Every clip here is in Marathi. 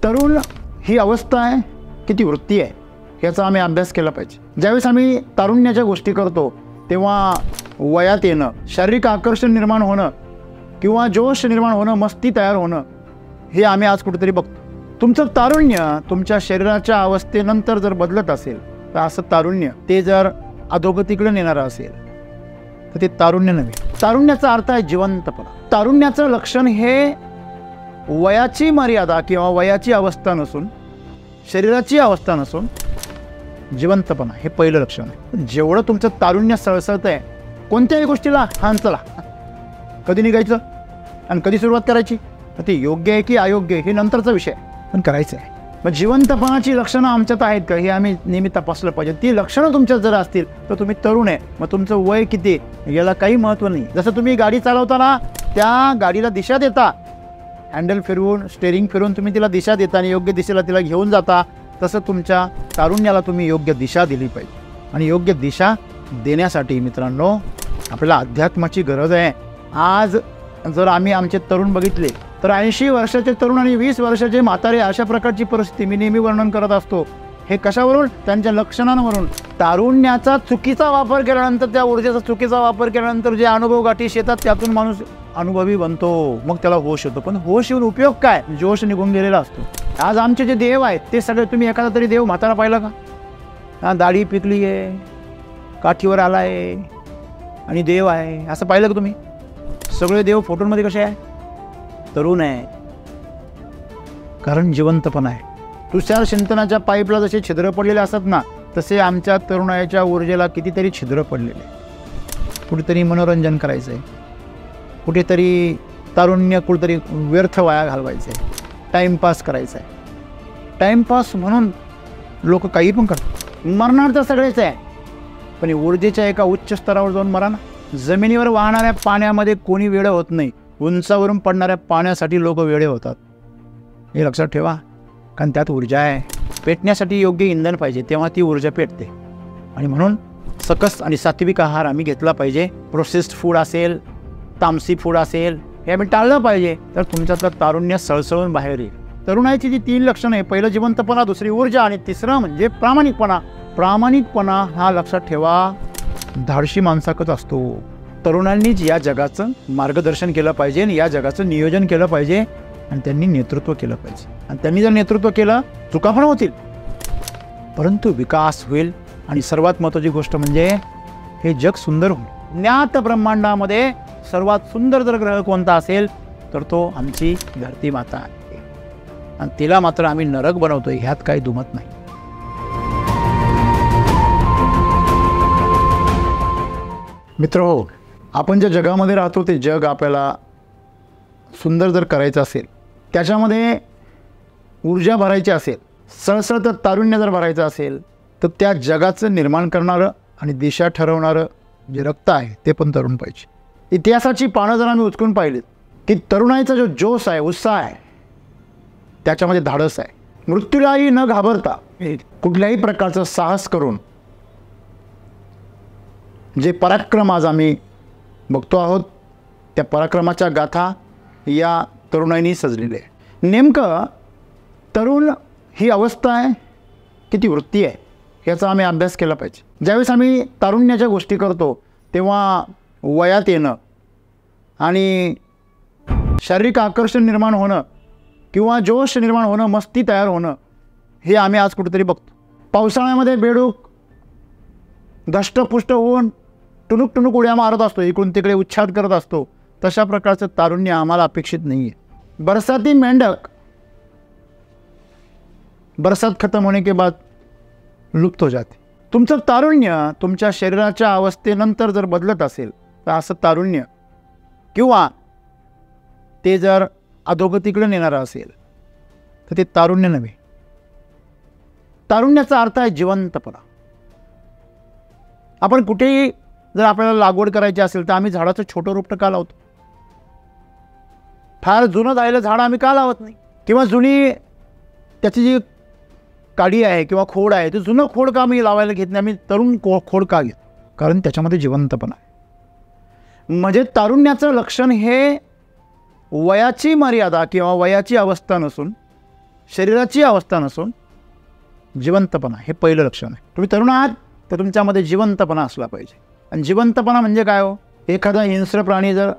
तरुण ही अवस्था आहे की ती वृत्ती आहे याचा आम्ही अभ्यास केला पाहिजे. ज्यावेळेस आम्ही तारुण्याच्या गोष्टी करतो तेव्हा वयात येणं, शारीरिक आकर्षण निर्माण होणं किंवा जोश निर्माण होणं, मस्ती तयार होणं हे आम्ही आज कुठेतरी बघतो. तुमचं तारुण्य तुमच्या शरीराच्या अवस्थेनंतर जर बदलत असेल तर असं तारुण्य ते जर अधोगतीकडे नेणारं असेल तर ते तारुण्य नव्हे. तारुण्याचा अर्थ आहे जिवंतपणा. तारुण्याचं लक्षण हे वयाची मर्यादा किंवा वयाची अवस्था नसून, शरीराची अवस्था नसून जिवंतपणा हे पहिलं लक्षण आहे. जेवढं तुमचं तारुण्य सळसळत आहे कोणत्याही गोष्टीला, हां चला कधी निघायचं आणि कधी सुरुवात करायची, ते योग्य आहे की अयोग्य हे नंतरचा विषय, पण करायचं आहे. मग जिवंतपणाची लक्षणं आमच्यात आहेत का हे आम्ही नेहमी तपासलं पाहिजे. ती लक्षणं तुमच्यात जर असतील तर तुम्ही तरुण आहे. मग तुमचं वय किती याला काही महत्त्व नाही. जसं तुम्ही गाडी चालवताना त्या गाडीला दिशा देता, हँडल फिरवून, स्टेरिंग फिरवून तुम्ही तिला दिशा देता आणि योग्य दिशेला तिला घेऊन जाता, तसं तुमच्या तारुण्याला तुम्ही योग्य दिशा दिली पाहिजे. आणि योग्य दिशा देण्यासाठी मित्रांनो आपल्याला अध्यात्माची गरज आहे. आज जर आम्ही आमचे तरुण बघितले तर 80 वर्षाचे तरुण आणि 20 वर्षाचे म्हातारे अशा प्रकारची परिस्थिती मी नेहमी वर्णन करत असतो. हे कशावरून? त्यांच्या लक्षणांवरून. तारुण्याचा चुकीचा वापर केल्यानंतर, त्या ऊर्जेचा चुकीचा वापर केल्यानंतर जे अनुभव गाठीस येतात त्यातून माणूस अनुभवी बनतो, मग त्याला होश होतो. पण होश येऊन उपयोग काय? जोश निघून गेलेला असतो. आज आमचे जे देव आहेत ते सगळे, तुम्ही एखादा तरी देव म्हातारा पाहिला का? हा दाढी पिकली आहे, काठीवर आला आहे आणि देव आहे असं पाहिलं का तुम्ही? सगळे देव फोटोमध्ये कसे आहे? तरुण आहे, कारण जिवंतपणा आहे. तुषार सिंचनाच्या पाईपला जसे छिद्र पडलेले असतात ना, तसे आमच्या तरुणाच्या ऊर्जेला कितीतरी छिद्र पडलेले. कुठेतरी मनोरंजन करायचं आहे, कुठेतरी तारुण्य कुठेतरी व्यर्थ वाया घालवायचं आहे, टाईमपास करायचा आहे. टाईमपास म्हणून लोक काही पण करतात. मरणार तर सगळेच आहे, पण ऊर्जेच्या एका उच्च स्तरावर जाऊन मरा ना. जमिनीवर वाहणाऱ्या पाण्यामध्ये कोणी वेडं होत नाही, उंचावरून पडणाऱ्या पाण्यासाठी लोक वेडे होतात. हे लक्षात ठेवा, कारण त्यात ऊर्जा आहे. पेटण्यासाठी योग्य इंधन पाहिजे, तेव्हा ती ऊर्जा पेटते. आणि म्हणून सकस आणि सात्विक आहार आम्ही घेतला पाहिजे. प्रोसेस्ड फूड असेल, तामसी फूड असेल, हे आम्ही टाळलं पाहिजे. तर तुमच्यातलं तारुण्य सळसळून बाहेर येईल. तरुणाईची जी 3 लक्षणं आहे, पहिलं जिवंतपणा, दुसरी ऊर्जा आणि तिसरं म्हणजे प्रामाणिकपणा. प्रामाणिकपणा हा लक्षात ठेवा धाडशी माणसाकच असतो. तरुणांनीच या जगाचं मार्गदर्शन केलं पाहिजे, या जगाचं नियोजन केलं पाहिजे आणि त्यांनी नेतृत्व केलं पाहिजे. आणि त्यांनी जर नेतृत्व केलं, चुका पण होतील परंतु विकास होईल. आणि सर्वात महत्त्वाची गोष्ट म्हणजे हे जग सुंदर होईल. ज्ञात ब्रह्मांडामध्ये सर्वात सुंदर जर ग्रह कोणता असेल तर तो आमची धरती माता आहे. आणि तिला मात्र आम्ही नरक बनवतोय, ह्यात काही दुमत नाही. मित्र हो, आपण ज्या जगामध्ये राहतो ते जग आपल्याला सुंदर जर करायचं असेल, त्याच्यामध्ये ऊर्जा भरायची असेल, सळसळतं तारुण्य जर भरायचं असेल, तर त्या जगाचं निर्माण करणारं आणि दिशा ठरवणारं जे रक्त आहे ते पण तरुण पाहिजे. इतिहासाची पानं जर आम्ही उचकून पाहिलीत की तरुणाईचा जो जोश आहे, उत्साह आहे, त्याच्यामध्ये धाडस आहे. मृत्यूलाही न घाबरता कुठल्याही प्रकारचं साहस करून जे पराक्रम आज आम्ही बघतो आहोत, त्या पराक्रमाच्या गाथा या तरुणाईनी सजलेल्या आहे. नेमकं तरुण ही अवस्था आहे की ती वृत्ती आहे याचा आम्ही अभ्यास केला पाहिजे. ज्यावेळेस आम्ही तारुण्याच्या गोष्टी करतो तेव्हा वयात येणं आणि शारीरिक आकर्षण निर्माण होणं किंवा जोश निर्माण होणं, मस्ती तयार होणं हे आम्ही आज कुठेतरी बघतो. पावसाळ्यामध्ये बेडूक धष्टपुष्ट होऊन टुणूक टुणूक उड्या मारत असतो, इकडून तिकडे उच्छाद करत असतो. तशा प्रकारचं तारुण्य आम्हाला अपेक्षित नाही आहे. बरसाती मेंढक बरसात खत्म होने के बाद लुप्त हो जाते. तुमचं तारुण्य तुमच्या शरीराच्या अवस्थेनंतर जर बदलत असेल तर असं तारुण्य किंवा ते जर अधोगतीकडे नेणारं असेल तर ते तारुण्य नव्हे. तारुण्याचा अर्थ आहे जिवंतपणा. आपण कुठेही जर आपल्याला लागवड करायची असेल तर आम्ही झाडाचं छोटं रोपटं का लावतो? फार जुनं झालेलं झाड आम्ही का लावत नाही? किंवा जुनी त्याची जी काडी आहे किंवा खोड आहे, ते जुनं खोड का आम्ही लावायला घेत नाही? आम्ही तरुण खोड का घेतो? कारण त्याच्यामध्ये जिवंतपणा आहे. म्हणजे तारुण्याचं लक्षण हे वयाची मर्यादा किंवा वयाची अवस्था नसून, शरीराची अवस्था नसून जिवंतपणा हे पहिलं लक्षण आहे. तुम्ही तरुण आहात तर तुमच्यामध्ये जिवंतपणा असला पाहिजे. आणि जिवंतपणा म्हणजे काय हो? एखादा हिंस्र प्राणी जर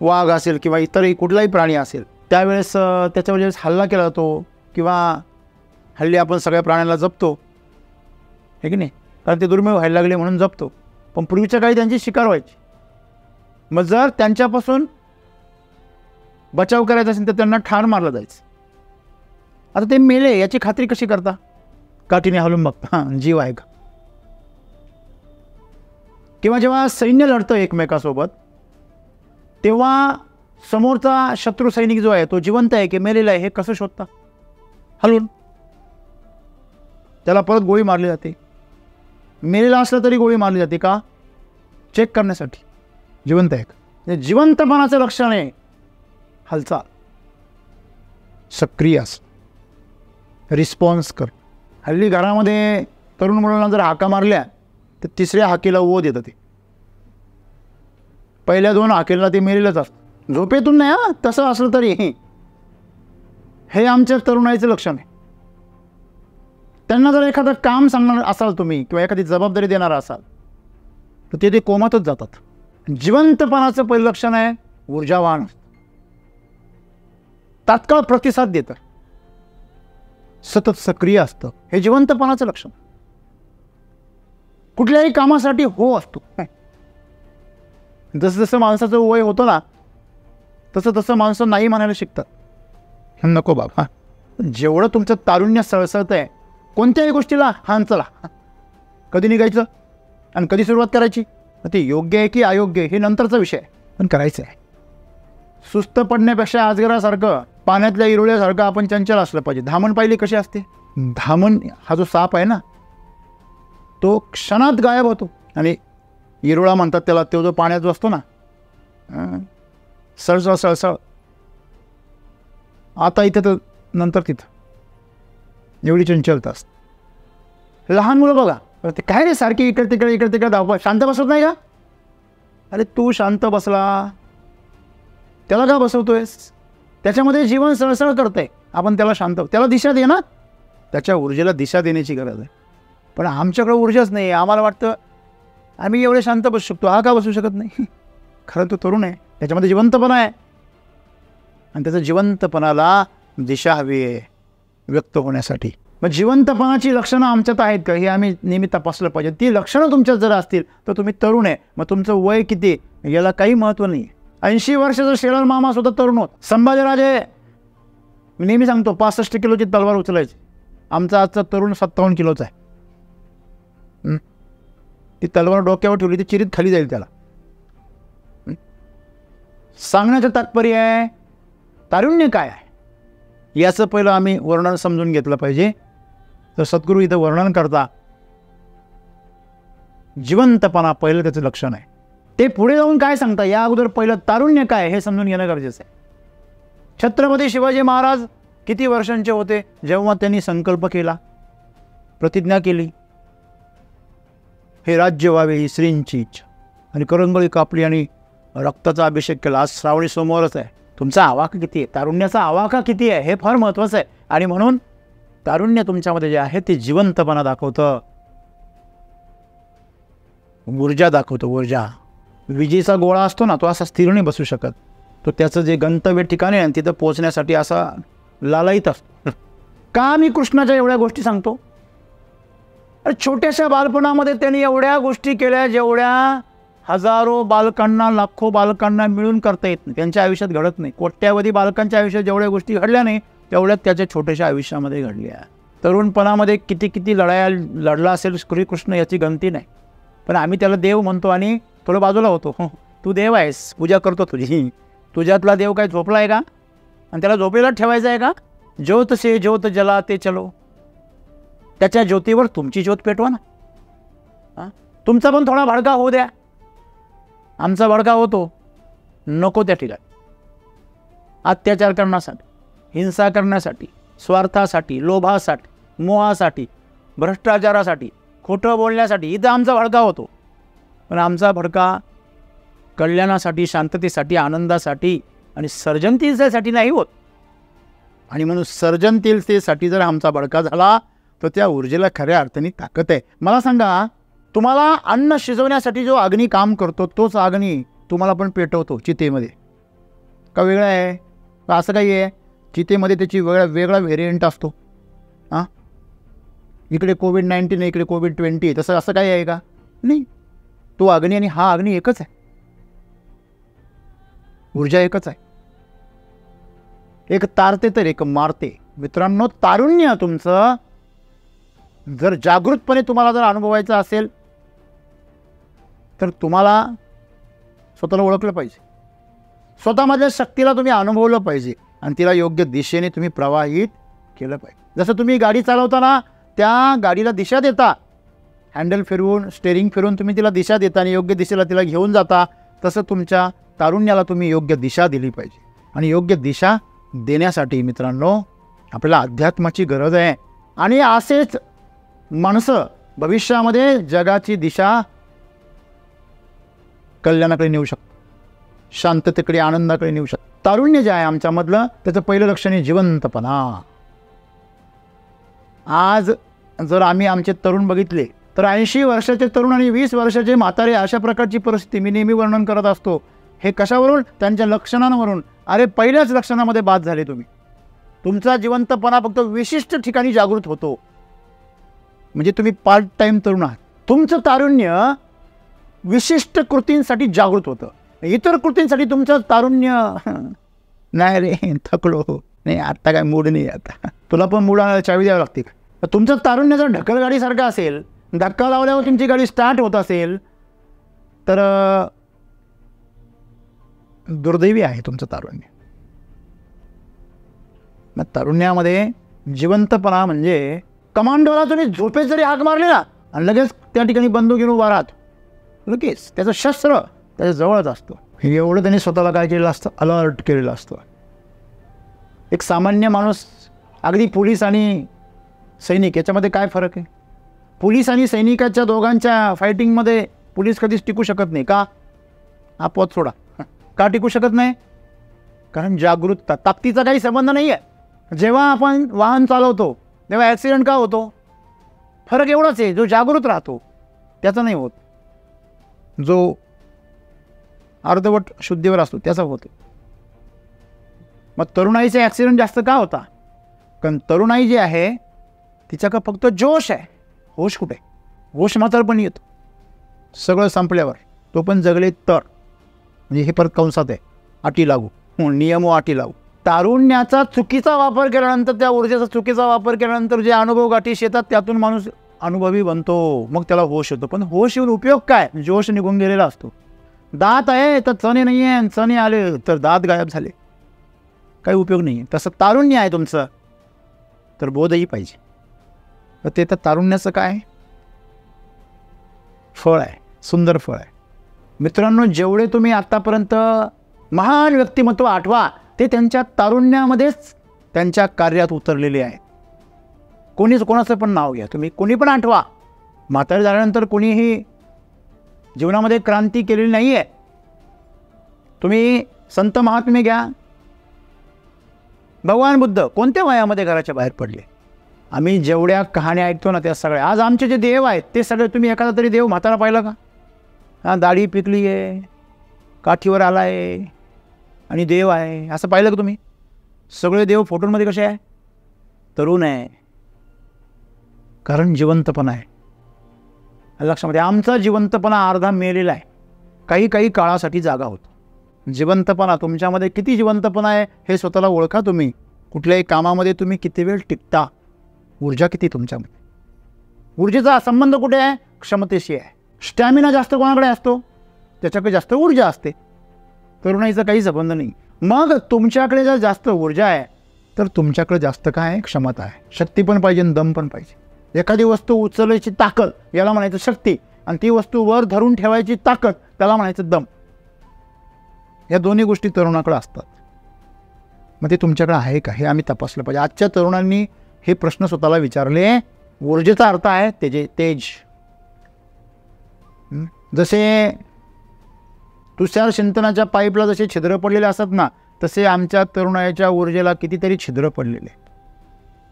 वाघ असेल किंवा इतरही कुठलाही प्राणी असेल त्यावेळेस त्याच्यावर ज्यावेळेस हल्ला केला जातो किंवा हल्ली आपण सगळ्या प्राण्यांना जपतो हे की नाही, कारण ते दुर्मिळ व्हायला लागले म्हणून जपतो. पण पूर्वीच्या काळी त्यांची शिकार व्हायची. मग जर त्यांच्यापासून बचाव करायचा असेल तर त्यांना ठार मारलं जायचं. आता ते मेले याची खात्री कशी करता? काठीने हलून बघता हां जीव आहे का. किंवा जेव्हा सैन्य लढतं एकमेकासोबत तेव्हा समोरचा शत्रू सैनिक जो आहे तो जिवंत आहे की मेलेला आहे हे कसं शोधता? हलून. त्याला परत गोळी मारली जाते. मेलेला असला तरी गोळी मारली जाते का? चेक करण्यासाठी जिवंत आहे का. जिवंतपणाचं लक्षण आहे हालचाल, सक्रिय असं, रिस्पॉन्स कर. हल्ली घरामध्ये तरुण मुलांना जर हाका मारल्या तर तिसऱ्या हाकेला ओढ येतं. ते पहिल्या 2 हाकेला ते मेलेलंच असतं. झोपेतून नाही हां, तसं असलं तरी हे आमच्या तरुणाईचं लक्षण आहे. त्यांना जर एखादं काम सांगणार असाल तुम्ही किंवा एखादी जबाबदारी देणारा असाल तर ते कोमातच जातात. जिवंतपणाचं पहिलं लक्षण आहे ऊर्जावान, तात्काळ प्रतिसाद देतं, सतत सक्रिय असतं. हे जिवंतपणाचं लक्षण. कुठल्याही कामासाठी हो असतो. जसं जसं माणसाचं वय होतं ना तसं तसं माणसं नाही म्हणायला शिकतात. नको बाबा, जेवढं तुमचं तारुण्य सळसळत आहे कोणत्याही गोष्टीला हां चला, कधी निघायचं आणि कधी सुरुवात करायची ते योग्य आहे की अयोग्य हे नंतरचा विषय आहे, पण करायचं आहे. सुस्त पडण्यापेक्षा आजगरासारखं पाण्यातल्या इरोळ्यासारखं आपण चंचल असलं पाहिजे. धामण पाहिली कशी असते? धामण हा जो साप आहे ना तो क्षणात गायब होतो. आणि इरोळा म्हणतात त्याला, तो जो पाण्यात जो असतो ना सळसळ सळसळ, आता इथे तर नंतर तिथं, एवढी चंचलता असते. लहान मुलं बघा ते काय रे सारखी इकडे तिकडे धावपळ, शांत बसत नाही का? अरे तू शांत बसला त्याला का बसवतोयस? त्याच्यामध्ये जीवन सळसळ करतंय, आपण त्याला शांत, त्याला दिशा दे ना. त्याच्या ऊर्जेला दिशा देण्याची गरज आहे. पण आमच्याकडे ऊर्जाच नाही. आम्हाला वाटतं आम्ही एवढे शांत बसू शकतो, हा का बसू शकत नाही? खरं तो तरुण आहे, त्याच्यामध्ये जिवंतपणा आहे आणि त्याच्या जिवंतपणाला दिशा हवी आहे व्यक्त होण्यासाठी. मग जिवंतपणाची लक्षणं आमच्यात आहेत का हे आम्ही नेहमी तपासलं पाहिजे. ती लक्षणं तुमच्यात जर असतील तर तुम्ही तरुण आहे. मग तुमचं वय किती याला काही महत्त्व नाही. 80 वर्षाचा शेलार मामा सुद्धा तरुण होत. संभाजीराजे मी नेहमी सांगतो 65 किलोची तलवार उचलायची. आमचा आजचा तरुण 57 किलोचा आहे. ती तलवार डोक्यावर ठेवली ती चिरीत खाली जाईल त्याला. सांगण्याचं तात्पर्य आहे तारुण्य काय आहे याचं पहिलं आम्ही वर्णन समजून घेतलं पाहिजे. तर सद्गुरू इथं वर्णन करता जिवंतपणा पहिलं त्याचं लक्षण आहे. ते पुढे जाऊन काय सांगता या अगोदर पहिलं तारुण्य काय हे समजून घेणं गरजेचं आहे. छत्रपती शिवाजी महाराज किती वर्षांचे होते जेव्हा त्यांनी संकल्प केला, प्रतिज्ञा केली, हे राज्य व्हावे ही श्रींची इच्छा, आणि करंगळी कापली आणि रक्ताचा अभिषेक केला. आज श्रावणी समोरच आहे. तुमचा आवाका किती आहे, तारुण्याचा आवाका किती आहे हे फार महत्त्वाचं आहे. आणि म्हणून तारुण्य तुमच्यामध्ये जे आहे ते जिवंतपणा दाखवतं, ऊर्जा दाखवतं. ऊर्जा, विजेचा गोळा असतो ना तो असा स्थिर नाही बसू शकत. तो त्याचं जे गंतव्य ठिकाण आहे तिथं पोहोचण्यासाठी असा लालायित असतो. का मी कृष्णाच्या एवढ्या गोष्टी सांगतो? अरे छोट्याशा बालपणामध्ये त्यांनी एवढ्या गोष्टी केल्या जेवढ्या हजारो बालकांना, लाखो बालकांना मिळून करता येत नाही, त्यांच्या आयुष्यात घडत नाही. कोट्यावधी बालकांच्या आयुष्यात जेवढ्या गोष्टी घडल्या नाही तेवढ्याच त्याच्या छोट्याशा आयुष्यामध्ये घडल्या. तरुणपणामध्ये किती लढाया लढला असेल श्रीकृष्ण याची गणती नाही. पण आम्ही त्याला देव म्हणतो आणि थोडं बाजूला होतो. तू देव आहेस, पूजा करतो तुझी. तुझ्यातला देव काय झोपला आहे का? आणि त्याला झोपेला ठेवायचा आहे का? ज्योत से ज्योत जला ते चलो, त्याच्या ज्योतीवर तुमची ज्योत पेटवा ना. तुमचा पण थोडा भडका होऊ द्या. आमचा भडका होतो नको त्या ठिकाणी. अत्याचार करण्यासाठी, हिंसा करण्यासाठी, स्वार्थासाठी, लोभासाठी, मोहासाठी, भ्रष्टाचारासाठी, खोटं बोलण्यासाठी इथं आमचा भडका होतो. पण आमचा भडका कल्याणासाठी, शांततेसाठी, आनंदासाठी आणि सर्जनशीलतेसाठी नाही होत. आणि म्हणून सर्जनशीलतेसाठी जर आमचा बडका झाला तर त्या ऊर्जेला खऱ्या अर्थाने ताकद आहे. मला सांगा, तुम्हाला अन्न शिजवण्यासाठी जो अग्नी काम करतो तोच अग्नी तुम्हाला पण पेटवतो चितेमध्ये का वेगळा आहे का असं काही आहे? चितेमध्ये त्याची वेगळा व्हेरियंट असतो. हां, इकडे कोविड-19 आहे, इकडे कोविड-20 आहे, असं काही आहे का? नाही. तो अग्नी आणि हा अग्नी एकच आहे, ऊर्जा एकच आहे. एक तारते तर एक मारते. मित्रांनो, तारुण्य तुमचं जर जागृतपणे तुम्हाला जर अनुभवायचं असेल तर तुम्हाला स्वतःला ओळखलं पाहिजे, स्वतःमधल्या शक्तीला तुम्ही अनुभवलं पाहिजे आणि तिला योग्य दिशेने तुम्ही प्रवाहित केलं पाहिजे. जसं तुम्ही गाडी चालवताना त्या गाडीला दिशा देता, हँडल फिरवून स्टेअरिंग फिरवून तुम्ही तिला दिशा देता आणि योग्य दिशेला तिला घेऊन जाता, तसं तुमच्या तारुण्याला तुम्ही योग्य दिशा दिली पाहिजे. आणि योग्य दिशा देण्यासाठी मित्रांनो आपल्याला अध्यात्माची गरज आहे. आणि असेच माणसं भविष्यामध्ये जगाची दिशा कल्याणाकडे नेऊ शकतो, शांततेकडे, आनंदाकडे नेऊ शकतो. तारुण्य जे आहे आमच्यामधलं त्याचं पहिलं लक्षण आहे जिवंतपणा. आज जर आम्ही आमचे तरुण बघितले तर 80 वर्षाचे तरुण आणि 20 वर्षाचे म्हातारे अशा प्रकारची परिस्थिती मी नेहमी वर्णन करत असतो. हे कशावरून? त्यांच्या लक्षणांवरून. अरे पहिल्याच लक्षणामध्ये बाद झाले तुम्ही. तुमचा जिवंतपणा फक्त विशिष्ट ठिकाणी जागृत होतो, म्हणजे तुम्ही पार्ट टाईम तरुण आहात. तुमचं तारुण्य विशिष्ट कृतींसाठी जागृत होतं, इतर कृतींसाठी तुमचं तारुण्य नाही रे थकलो, नाही आत्ता काय मूड नाही, आता तुला पण मूड आणायला चावी द्यावी लागते का? तुमचं तारुण्य जर ढकलगाडीसारखं असेल, धक्का लावल्यावर तुमची गाडी स्टार्ट होत असेल तर दुर्दैवी आहे तुमचं तारुण्य. मग तारुण्यामध्ये जिवंतपणा म्हणजे कमांडोला तुम्ही झोपेत जरी हाक मारली ना आणि लगेच त्या ठिकाणी बंदूक घेऊन उभा राहत, लगेच त्याचं शस्त्र त्याच्या जवळच असतं. हे एवढं त्यांनी स्वतःला काय केलेलं असतं? अलर्ट केलेलं असतं. एक सामान्य माणूस, अगदी पोलीस आणि सैनिक याच्यामध्ये काय फरक आहे? पोलीस आणि सैनिकाच्या दोघांच्या फायटिंगमध्ये पोलीस कधीच टिकू शकत नाही का? आपवाद सोडा, का टिकू शकत नाही? कारण जागृतता, ताकदीचा काही संबंध नाही आहे. जेव्हा आपण वाहन चालवतो तेव्हा ॲक्सिडेंट का होतो? फरक एवढाच आहे, जो जागृत राहतो त्याचा नाही होत, जो अर्धवट शुद्धीवर असतो त्याचा होतो. मग तरुणाईचे ॲक्सिडेंट जास्त का होता? कारण तरुणाई जी आहे तिच्या का फक्त जोश आहे, होश कुठे? होश मात्र पण येतो सगळं संपल्यावर, तो पण जगले तर, म्हणजे हे परत कंसात आहे, अटी लागू, नियम व अटी लागू. तारुण्याचा चुकीचा वापर केल्यानंतर, त्या ऊर्जेचा चुकीचा वापर केल्यानंतर जे अनुभव गाठीस येतात त्यातून माणूस अनुभवी बनतो, मग त्याला होश येतो. पण होश येऊन उपयोग काय? जोश निघून गेलेला असतो. दात आहे तर चणे नाही आहे, चणे आले तर दात गायब झाले, काही उपयोग नाही आहे. तसं तारुण्य आहे तुमचं तर बोधही पाहिजे. तर ते तर तारुण्याचं काय फळ आहे, सुंदर फळ आहे. मित्रांनो, जेवढे तुम्ही आत्तापर्यंत महान व्यक्तिमत्व आठवा ते त्यांच्या तारुण्यामध्येच त्यांच्या कार्यात उतरलेले आहेत. कोणाचं पण नाव घ्या तुम्ही, कोणी पण आठवा. म्हातारे झाल्यानंतर कोणीही जीवनामध्ये क्रांती केलेली नाही आहे. तुम्ही संत महात्मे घ्या, भगवान बुद्ध कोणत्या वयामध्ये घराच्या बाहेर पडले? आम्ही जेवढ्या कहाण्या ऐकतो ना त्या सगळ्या, आज आमचे जे देव आहेत ते सगळे, तुम्ही एखादा तरी देव म्हातारा पाहिला का? हां, दाढी पिकली आहे, काठीवर आला आहे आणि देव आहे असं पाहिलं का तुम्ही? सगळे देव फोटोमध्ये कसे आहे? तरुण आहे, कारण जिवंतपणा आहे. लक्षामध्ये, आमचा जिवंतपणा अर्धा मेलेला आहे, काही काळासाठी जागा होतो. जिवंतपणा तुमच्यामध्ये किती जिवंतपणा आहे हे स्वतःला ओळखा. तुम्ही कुठल्याही कामामध्ये तुम्ही किती वेळ टिकता, ऊर्जा किती तुमच्यामध्ये. ऊर्जेचा संबंध कुठे आहे? क्षमतेशी आहे. स्टॅमिना जास्त कोणाकडे असतो? त्याच्याकडे जास्त ऊर्जा असते. तरुणाईचा काही संबंध नाही. मग तुमच्याकडे जर जास्त ऊर्जा आहे तर तुमच्याकडे जास्त काय आहे? क्षमता आहे. शक्ती पण पाहिजे आणि दम पण पाहिजे. एखादी वस्तू उचलायची ताकद याला म्हणायचं शक्ती, आणि ती वस्तू वर धरून ठेवायची ताकद त्याला म्हणायचं दम. या दोन्ही गोष्टी तरुणाकडे असतात. मग ते तुमच्याकडे आहे का हे आम्ही तपासलं पाहिजे. आजच्या तरुणांनी हे प्रश्न स्वतःला विचारले. ऊर्जेचा अर्थ आहे तेज. जसे तुषार सिंचनाच्या पाईपला जसे छिद्र पडलेले असतात ना, तसे आमच्या तरुणाईच्या ऊर्जेला कितीतरी छिद्र पडलेले.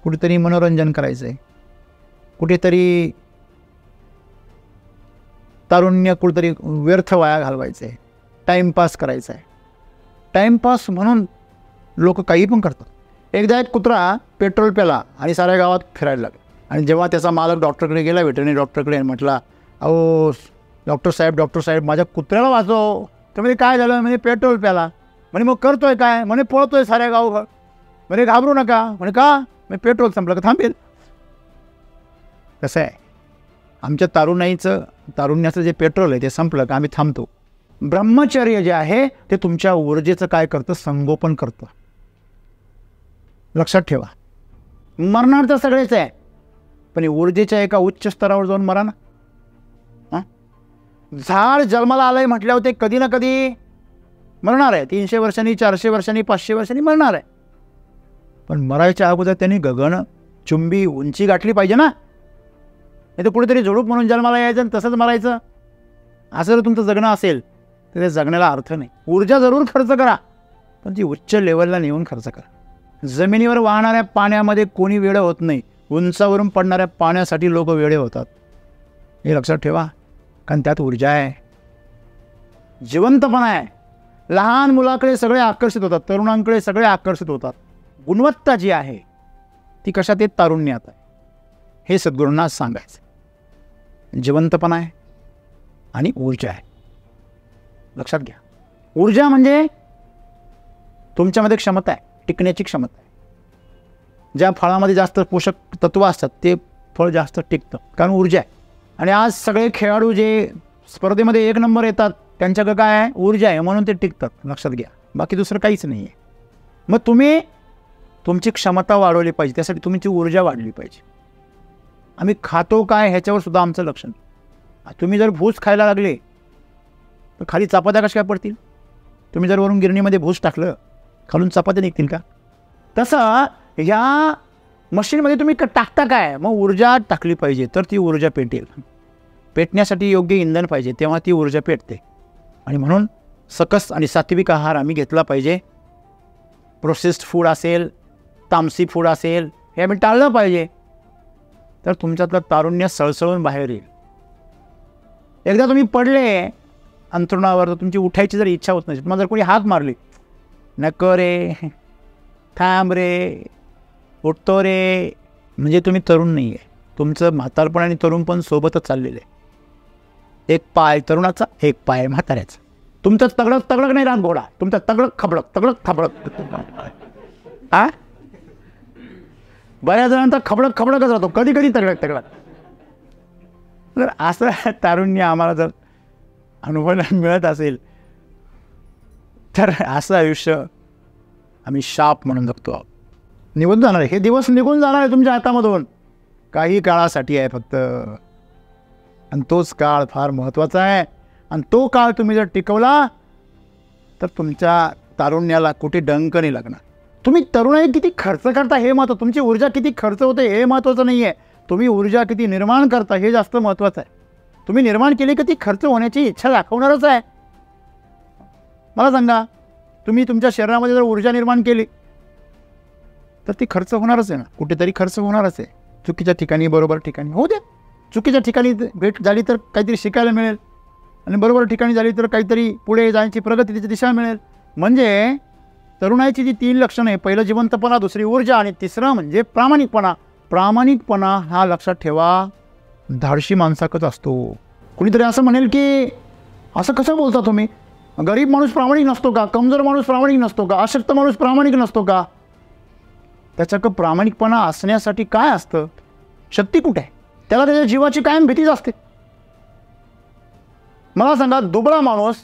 कुठेतरी मनोरंजन करायचं आहे, कुठेतरी तारुण्य कुठेतरी व्यर्थ वाया घालवायचं आहे, टाईमपास करायचा आहे. टाईमपास म्हणून लोक काही पण करतात. एकदा एक कुत्रा पेट्रोल प्याला आणि साऱ्या गावात फिरायला लागला. आणि जेव्हा त्याचा मालक डॉक्टरकडे गेला, वेटरनरी डॉक्टरकडे, आणि म्हटला, अहो डॉक्टर साहेब माझ्या कुत्र्याला वाचव. तर म्हणजे काय झालं? म्हणजे पेट्रोल प्याला. म्हणे मग करतोय काय? म्हणे पळतोय साऱ्या गावभर. म्हणे घाबरू नका. म्हणे का? म्हणजे पेट्रोल संपलं का थांबेल. कसं आहे, आमच्या तारुण्याचं जे पेट्रोल आहे ते संपलं का आम्ही थांबतो. ब्रह्मचर्य जे आहे ते तुमच्या ऊर्जेचं काय करतं? संगोपन करतं. लक्षात ठेवा, मरणार तर सगळेच आहे, पण ऊर्जेच्या एका उच्च स्तरावर जाऊन मरा ना. झाड जन्माला आलंय म्हटल्यावर ते कधी ना कधी मरणार आहे. 300 वर्षांनी, 400 वर्षांनी, 500 वर्षांनी मरणार आहे. पण मरायच्या अगोदर त्यांनी गगनचुंबी उंची गाठली पाहिजे ना. नाही तर कुठेतरी झुडूप म्हणून जन्माला यायचं आणि तसंच मरायचं. असं जर तुमचं जगणं असेल तर त्या जगण्याला अर्थ नाही. ऊर्जा जरूर खर्च करा, पण ती उच्च लेवलला नेऊन खर्च करा. जमिनीवर वाहणाऱ्या पाण्यामध्ये कोणी वेडं होत नाही, उंचावरून पडणाऱ्या पाण्यासाठी लोक वेडे होतात. हे लक्षात ठेवा, कारण त्यात ऊर्जा आहे, जिवंतपणा आहे. लहान मुलाकडे सगळे आकर्षित होतात, तरुणांकडे सगळे आकर्षित होतात. गुणवत्ता जी आहे ती कशात? ते तारुण्यात आहे. हे सद्गुरूंना सांगायचं. जिवंतपणा आहे आणि ऊर्जा आहे. लक्षात घ्या, ऊर्जा म्हणजे तुमच्यामध्ये क्षमता आहे, टिकण्याची क्षमता आहे. ज्या फळामध्ये जास्त पोषक तत्व असतात ते फळ जास्त टिकतं, कारण ऊर्जा आहे. आणि आज सगळे खेळाडू जे स्पर्धेमध्ये 1 नंबर येतात त्यांच्याकडे काय आहे? ऊर्जा आहे, म्हणून ते टिकतात. लक्षात घ्या, बाकी दुसरं काहीच नाही आहे. मग तुम्ही तुमची क्षमता वाढवली पाहिजे, त्यासाठी तुमची ऊर्जा वाढली पाहिजे. आम्ही खातो काय ह्याच्यावर सुद्धा आमचं लक्ष नाही. तुम्ही जर भूस खायला लागले तर खाली चपात्या कशा काय पडतील? तुम्ही जर वरून गिरणीमध्ये भूस टाकलं, खालून चपात्या निघतील का? तसं ह्या मशीनमध्ये तुम्ही टाकता काय? मग ऊर्जा टाकली पाहिजे, तर ती ऊर्जा पेटेल. पेटण्यासाठी योग्य इंधन पाहिजे, तेव्हा ती ऊर्जा पेटते. आणि म्हणून सकस आणि सात्विक आहार आम्ही घेतला पाहिजे. प्रोसेस्ड फूड असेल, तामसी फूड असेल, हे आम्ही टाळलं पाहिजे. तर तुमच्यातलं तारुण्य सळसळून बाहेर येईल. एकदा तुम्ही पडले अंथरुणावर तर तुमची उठायची जर इच्छा होत नसेल, तुम्हाला जर कोणी हाक मारली, नको रे, थांब रे, उठतो रे, म्हणजे तुम्ही तरुण नाही आहे. तुमचं म्हातारपण आणि तरुणपण सोबतच चाललेलं आहे. एक पाय तरुणाचा, एक पाय म्हाताऱ्याचा. तुमचं तगडक तगडक नाही राहत घोडा, तुमचा तगडक खबडक, तगडक खबडक. बऱ्याच जणांचा खबडक खबडकच राहतो, कधी कधी तगडक तगडक. जर असं तारुण्य आम्हाला जर अनुभवायला मिळत असेल तर असं आयुष्य आम्ही शाप म्हणून जगतो आहोत. निघून जाणार आहे, हे दिवस निघून जाणार आहे तुमच्या हातामधून. काही काळासाठी आहे फक्त, आणि तोच काळ फार महत्त्वाचा आहे. आणि तो काळ तुम्ही जर टिकवला तर तुमच्या तारुण्याला कुठे डंक नाही लागणार. तुम्ही तरुणाई किती खर्च करता हे महत्त्व, तुमची ऊर्जा किती खर्च होते हे महत्त्वाचं नाही आहे. तुम्ही ऊर्जा किती निर्माण करता हे जास्त महत्त्वाचं आहे. तुम्ही निर्माण केली की ती खर्च होण्याची इच्छा दाखवणारच आहे. मला सांगा, तुम्ही तुमच्या शरीरामध्ये जर ऊर्जा निर्माण केली तर ती खर्च होणारच आहे ना, कुठेतरी खर्च होणारच आहे. चुकीच्या ठिकाणी बरोबर ठिकाणी होऊ द्या. चुकीच्या ठिकाणी भेट झाली तर काहीतरी शिकायला मिळेल, आणि बरोबर ठिकाणी झाली तर काहीतरी पुढे जाण्याची प्रगतीची दिशा मिळेल. म्हणजे तरुणाईची जी 3 लक्षणं आहे, पहिलं जिवंतपणा, दुसरी ऊर्जा, आणि तिसरं म्हणजे प्रामाणिकपणा. प्रामाणिकपणा हा लक्षात ठेवा धाडशी माणसाकच असतो. कुणीतरी असं म्हणेल की असं कसं बोलता तुम्ही, गरीब माणूस प्रामाणिक नसतो का, कमजोर माणूस प्रामाणिक नसतो का, अशक्त माणूस प्रामाणिक नसतो का? त्याच्याकडं प्रामाणिकपणा असण्यासाठी काय असतं? शक्ती कुठे आहे? त्याला त्याच्या जीवाची कायम भीतीच असते. मला सांगा, दुबळा माणूस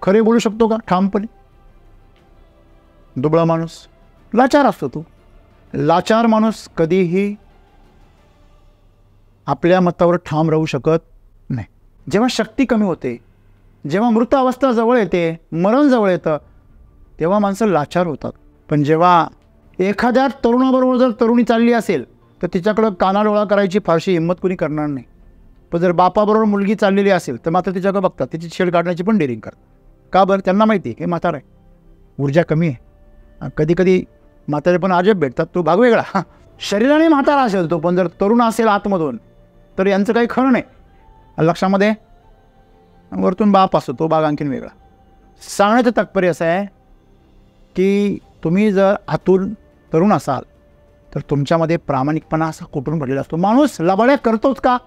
खरे बोलू शकतो का ठामपणे? दुबळा माणूस लाचार असतो. तो लाचार माणूस कधीही आपल्या मतावर ठाम राहू शकत नाही. जेव्हा शक्ती कमी होते, जेव्हा मृत अवस्था जवळ येते, मरण जवळ येतं, तेव्हा माणसं लाचार होतात. पण जेव्हा एखाद्या तरुणाबरोबर जर तरुणी चालली असेल तर तिच्याकडं कानाडोळा करायची फारशी हिंमत कुणी करणार नाही. पण जर बापाबरोबर मुलगी चाललेली असेल तर मात्र तिच्याकडे बघतात, तिची छेड काढण्याची पण डेअरिंग करतात. का बरं? त्यांना माहिती आहे हे म्हातारं आहे, ऊर्जा कमी आहे. कधी कधी म्हातारे पण अजब भेटतात, तो भाग वेगळा. शरीराने म्हातारा असेल तो, पण जर तरुण असेल आतमधून तर यांचं काही खरं नाही. लक्षामध्ये वरतून बाप असतो, तो भाग आणखीन वेगळा. सांगण्याचं तात्पर्य असं आहे की तुम्ही जर आतून तरुण असाल तर तुमच्यामध्ये प्रामाणिकपणा असा कुठून भरलेला असतो. माणूस लबाड्या करतोच का?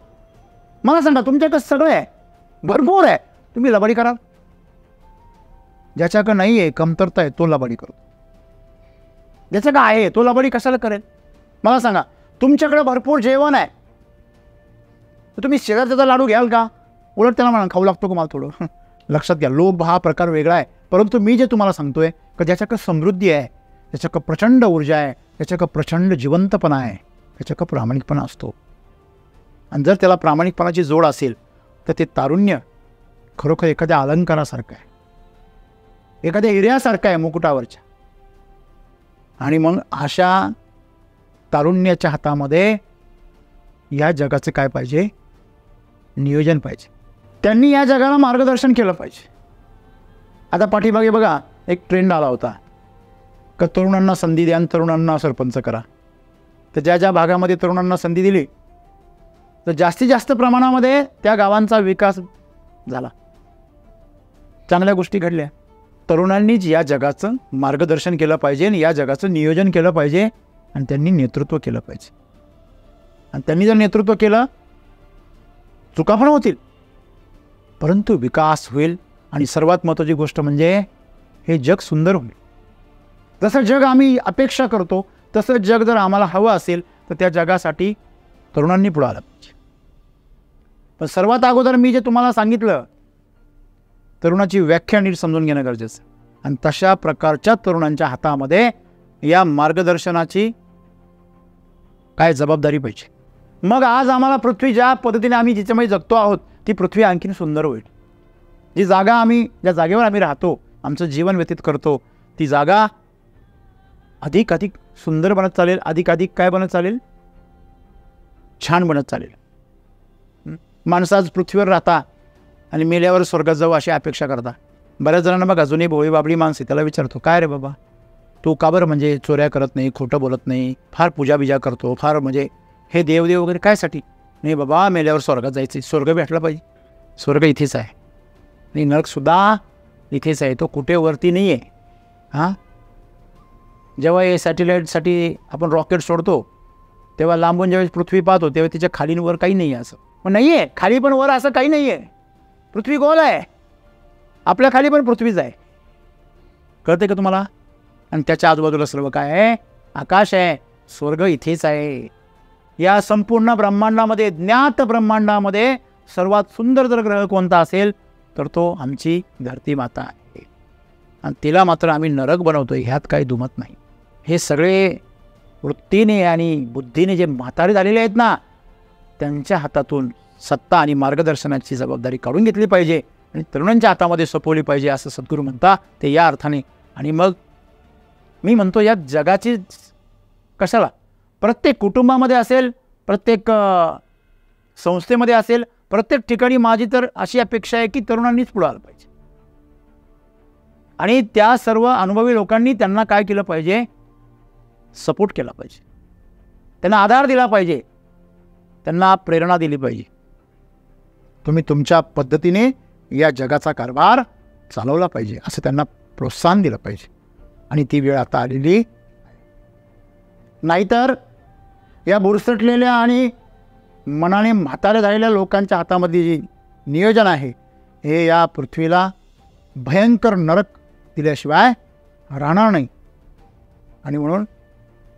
मला सांगा, तुमच्याकडे सगळं आहे, भरपूर आहे, तुम्ही लबाडी कराल? ज्याच्याकडे नाही आहे, कमतरता आहे, तो लबाडी करतो. ज्याच्याकडे आहे तो लबाडी कशाला करेल? मला सांगा, तुमच्याकडे भरपूर जेवण आहे तर तुम्ही शेजारचा लाडू घ्याल का? उलट त्याला म्हणा, खाऊ लागतो का मला थोडं? लक्षात घ्या, लोभ हा प्रकार वेगळा आहे. परंतु मी जे तुम्हाला सांगतोय की ज्याच्याकडे समृद्धी आहे, त्याच्याकडे प्रचंड ऊर्जा आहे, त्याच्याकडे प्रचंड जिवंतपणा आहे, त्याच्याकडे प्रामाणिकपणा असतो. आणि जर त्याला प्रामाणिकपणाची जोड असेल तर ते तारुण्य खरोखर एखाद्या अलंकारासारखं आहे, एखाद्या हिऱ्यासारखं आहे मुकुटावरच्या. आणि मग अशा तारुण्याच्या हातामध्ये या जगाचं काय पाहिजे? नियोजन पाहिजे. त्यांनी या जगाला मार्गदर्शन केलं पाहिजे. आता पाठीमागे बघा एक ट्रेंड आला होता का तरुणांना संधी द्या आणि तरुणांना सरपंच करा. तर ज्या ज्या भागामध्ये तरुणांना संधी दिली तर जास्तीत जास्त प्रमाणामध्ये त्या गावांचा विकास झाला, चांगल्या गोष्टी घडल्या. तरुणांनीच या जगाचं मार्गदर्शन केलं पाहिजे आणि या जगाचं नियोजन केलं पाहिजे आणि त्यांनी नेतृत्व केलं पाहिजे. आणि त्यांनी जर नेतृत्व केलं, चुका पण होतील परंतु विकास होईल. आणि सर्वात महत्त्वाची गोष्ट म्हणजे हे जग सुंदर होईल. जसं जग आम्ही अपेक्षा करतो तसं जग जर आम्हाला हवं असेल तर त्या जगासाठी तरुणांनी पुढे आलं पाहिजे. पण सर्वात अगोदर मी जे तुम्हाला सांगितलं, तरुणाची व्याख्या नीट समजून घेणं गरजेचं. आणि तशा प्रकारच्या तरुणांच्या हातामध्ये या मार्गदर्शनाची काय जबाबदारी पाहिजे. मग आज आम्हाला पृथ्वी ज्या पद्धतीने आम्ही जिच्यामध्ये जगतो आहोत ती पृथ्वी आणखीन सुंदर होईल. जी जागा आम्ही, ज्या जागेवर आम्ही राहतो, आमचं जीवन व्यतीत करतो, ती जागा अधिक अधिक सुंदर बनत चालेल, अधिक अधिक काय बनत चालेल? छान बनत चालेल. माणसं आज पृथ्वीवर राहता आणि मेल्यावर स्वर्गात जाऊ अशी अपेक्षा करता. बऱ्याच जणांना बघा, जुनी भोळी बाबडी माणसे, त्याला विचारतो, काय रे बाबा तू का बरं म्हणजे चोऱ्या करत नाही, खोटं बोलत नाही, फार पूजाबिजा करतो, फार म्हणजे हे देवदेव वगैरे कायसाठी? नाही बाबा, मेल्यावर स्वर्गात जायचं, स्वर्ग भेटला पाहिजे. स्वर्ग इथेच आहे आणि नरकसुद्धा इथेच आहे, तो कुठे वरती नाही आहे. हां, जेव्हा हे सॅटेलाईटसाठी आपण रॉकेट सोडतो तेव्हा लांबून ज्यावेळेस पृथ्वी पाहतो तेव्हा तिच्या खाली वर काही नाही आहे. असं पण नाही आहे, खाली पण वर असं काही नाही आहे. पृथ्वी गोल आहे, आपल्या खाली पण पृथ्वीच आहे. कळते का तुम्हाला? आणि त्याच्या आजूबाजूला सर्व काय आहे? आकाश आहे. स्वर्ग इथेच आहे. या संपूर्ण ब्रह्मांडामध्ये, ज्ञात ब्रह्मांडामध्ये सर्वात सुंदर जर ग्रह कोणता असेल तर तो आमची धरती माता आहे. आणि तिला मात्र आम्ही नरक बनवतोय, ह्यात काही दुमत नाही. हे सगळे वृत्तीने आणि बुद्धीने जे म्हातारे झालेले आहेत ना, त्यांच्या हातातून सत्ता आणि मार्गदर्शनाची जबाबदारी काढून घेतली पाहिजे आणि तरुणांच्या हातामध्ये सोपवली पाहिजे असं सद्गुरू म्हणता ते या अर्थाने. आणि मग मी म्हणतो या जगाची कशाला, प्रत्येक कुटुंबामध्ये असेल, प्रत्येक संस्थेमध्ये असेल, प्रत्येक ठिकाणी माझी तर अशी अपेक्षा आहे की तरुणांनीच पुढे आलं पाहिजे. आणि त्या सर्व अनुभवी लोकांनी त्यांना काय केलं पाहिजे? सपोर्ट केला पाहिजे, त्यांना आधार दिला पाहिजे, त्यांना प्रेरणा दिली पाहिजे. तुम्ही तुमच्या पद्धतीने या जगाचा कारभार चालवला पाहिजे असं त्यांना प्रोत्साहन दिलं पाहिजे. आणि ती वेळ आता आलेली. नाहीतर या बुरसटलेल्या आणि मनाने म्हातारे झालेल्या लोकांच्या हातामध्ये जे नियोजन आहे हे या पृथ्वीला भयंकर नरक दिल्याशिवाय राहणार नाही. आणि म्हणून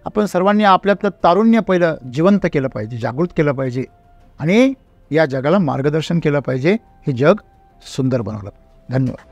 आपण सर्वांनी आपल्यातलं तारुण्य पहिलं जिवंत केलं पाहिजे, जागृत केलं पाहिजे आणि या जगाला मार्गदर्शन केलं पाहिजे. हे जग सुंदर बनवलं. धन्यवाद.